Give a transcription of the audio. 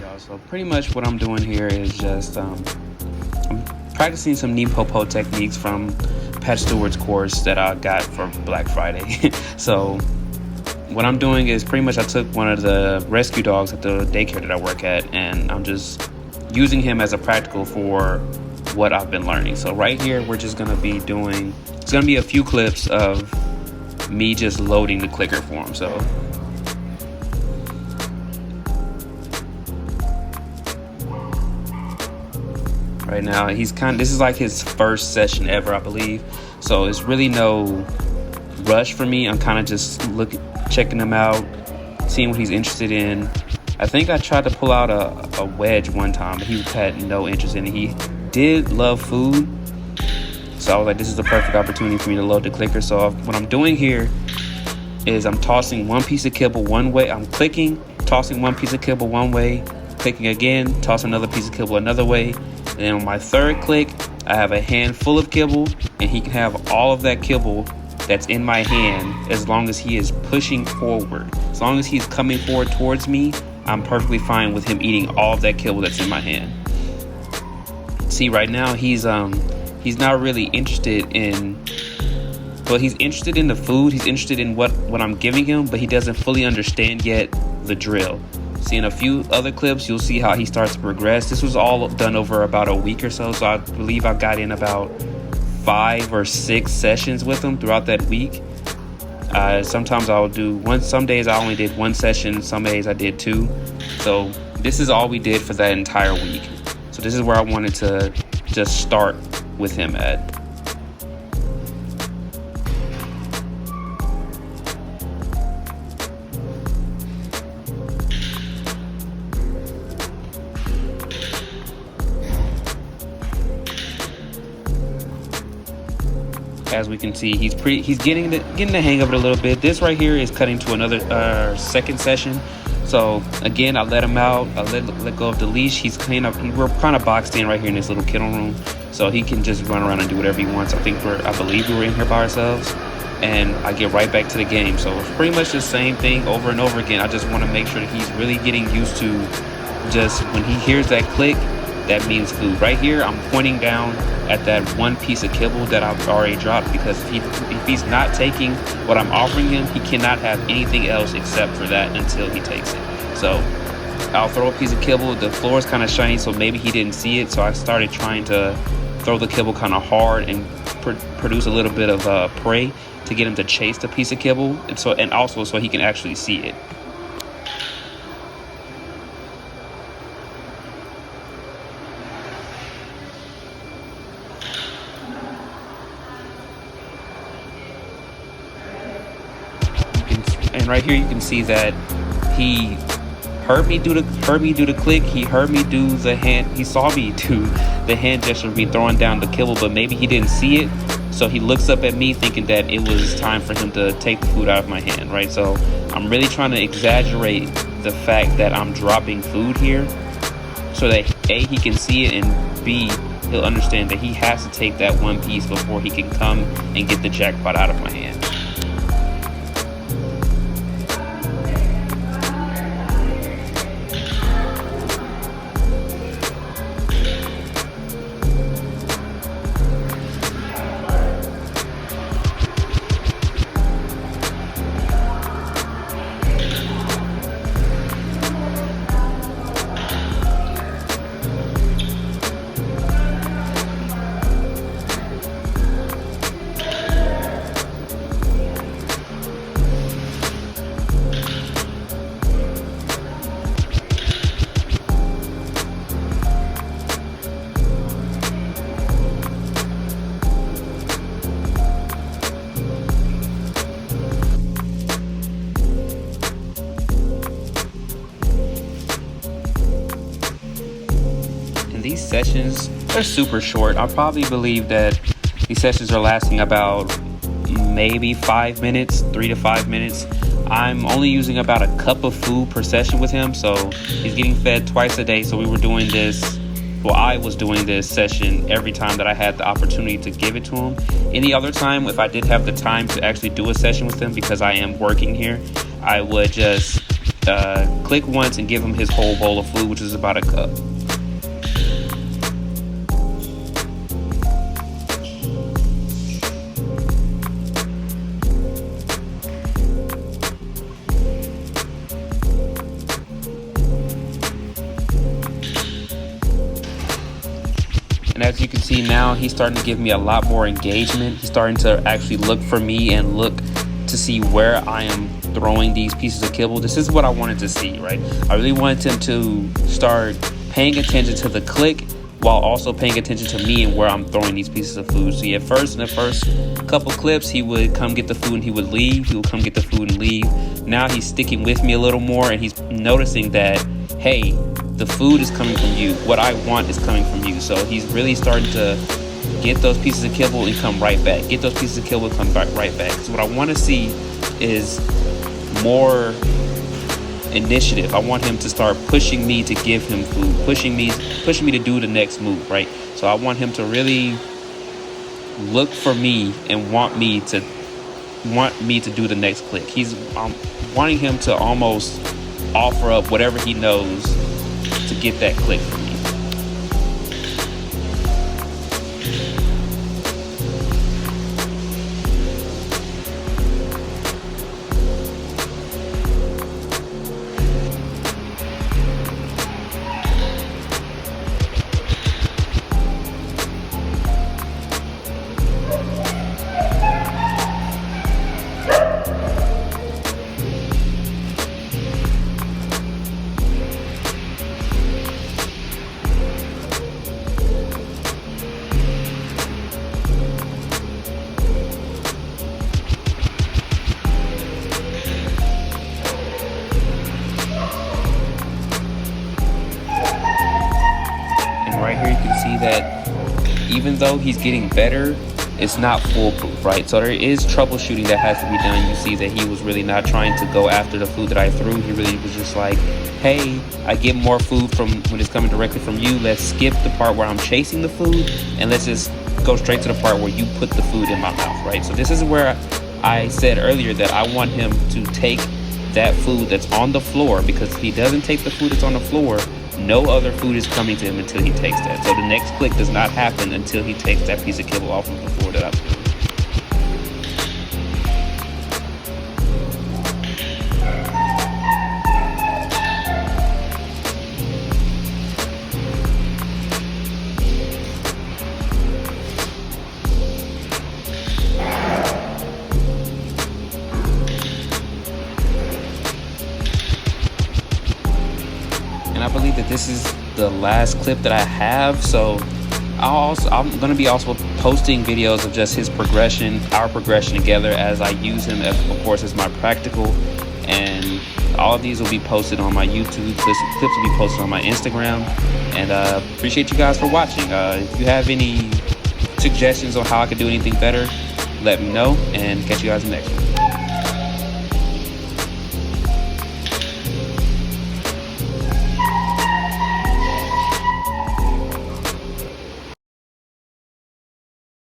y'all. So pretty much what I'm doing here is just I'm practicing some knee popo techniques from Pat Stewart's course that I got for Black Friday. So what I'm doing is pretty much I took one of the rescue dogs at the daycare that I work at, and I'm just using him as a practical for what I've been learning. So right here, we're just going to be doing, it's going to be a few clips of me just loading the clicker for him. So right now, this is like his first session ever, I believe. So it's really no rush for me. I'm kind of just checking him out, seeing what he's interested in. I think I tried to pull out a wedge one time, but he had no interest in it. He did love food, so I was like, this is the perfect opportunity for me to load the clicker. So what I'm doing here is I'm tossing one piece of kibble one way. I'm clicking, tossing one piece of kibble one way, clicking again, toss another piece of kibble another way. And then on my third click, I have a handful of kibble, and he can have all of that kibble that's in my hand as long as he is pushing forward. As long as he's coming forward towards me, I'm perfectly fine with him eating all of that kibble that's in my hand. See, right now he's not really interested in, well, he's interested in the food, he's interested in what I'm giving him, but he doesn't fully understand yet the drill. See, in a few other clips, you'll see how he starts to progress. This was all done over about a week or so, so I believe I got in about 5 or 6 sessions with him throughout that week. Sometimes I'll do one, some days I only did 1 session, some days I did 2. So this is all we did for that entire week. So this is where I wanted to just start with him at. As we can see, he's getting the hang of it a little bit. This right here is cutting to another second session. So again, I let him out. I let go of the leash. We're kind of boxed in right here in this little kennel room, so he can just run around and do whatever he wants. I believe we were in here by ourselves, and I get right back to the game. So it's pretty much the same thing over and over again. I just want to make sure that he's really getting used to just when he hears that click, that means food. Right here, I'm pointing down at that one piece of kibble that I've already dropped, because if he's not taking what I'm offering him, he cannot have anything else except for that until he takes it. So I'll throw a piece of kibble. The floor is kind of shiny, so maybe he didn't see it. So I started trying to throw the kibble kind of hard and produce a little bit of prey to get him to chase the piece of kibble, and also so he can actually see it. And right here you can see that he heard me do the click. He heard me do the hand. He saw me do the hand gesture of me throwing down the kibble, but maybe he didn't see it. So he looks up at me thinking that it was time for him to take the food out of my hand, right? So I'm really trying to exaggerate the fact that I'm dropping food here so that A, he can see it, and B, he'll understand that he has to take that one piece before he can come and get the jackpot out of my hand. These sessions are super short. I probably believe that these sessions are lasting about maybe 5 minutes, 3 to 5 minutes. I'm only using about a cup of food per session with him, so he's getting fed twice a day. So I was doing this session every time that I had the opportunity to give it to him. Any other time, if I did have the time to actually do a session with him, because I am working here, I would just click once and give him his whole bowl of food, which is about a cup. And as you can see now, he's starting to give me a lot more engagement. He's starting to actually look for me and look to see where I am throwing these pieces of kibble. This is what I wanted to see, right? I really wanted him to start paying attention to the click while also paying attention to me and where I'm throwing these pieces of food. So yeah, in the first couple clips, he would come get the food and he would leave. He would come get the food and leave. Now he's sticking with me a little more, and he's noticing that, hey, the food is coming from you. What I want is coming from you. So he's really starting to get those pieces of kibble and come right back. Get those pieces of kibble and come back right back. So what I want to see is more initiative. I want him to start pushing me to give him food, pushing me to do the next move, right? So I want him to really look for me and want me to do the next click. I'm wanting him to almost offer up whatever he knows to get that click from me. Right here you can see that even though he's getting better, it's not foolproof, right? So there is troubleshooting that has to be done. You see that he was really not trying to go after the food that I threw. He really was just like, hey, I get more food from when it's coming directly from you. Let's skip the part where I'm chasing the food and let's just go straight to the part where you put the food in my mouth, right? So this is where I said earlier that I want him to take that food that's on the floor, because if he doesn't take the food that's on the floor, no other food is coming to him until he takes that. So the next click does not happen until he takes that piece of kibble off of the floor that I put. I believe that this is the last clip that I have, so I'm going to be also posting videos of just his progression, our progression together, as I use him as, of course, as my practical. And all of these will be posted on my YouTube. Clips will be posted on my Instagram. And appreciate you guys for watching. If you have any suggestions on how I could do anything better, let me know, and catch you guys in the next one.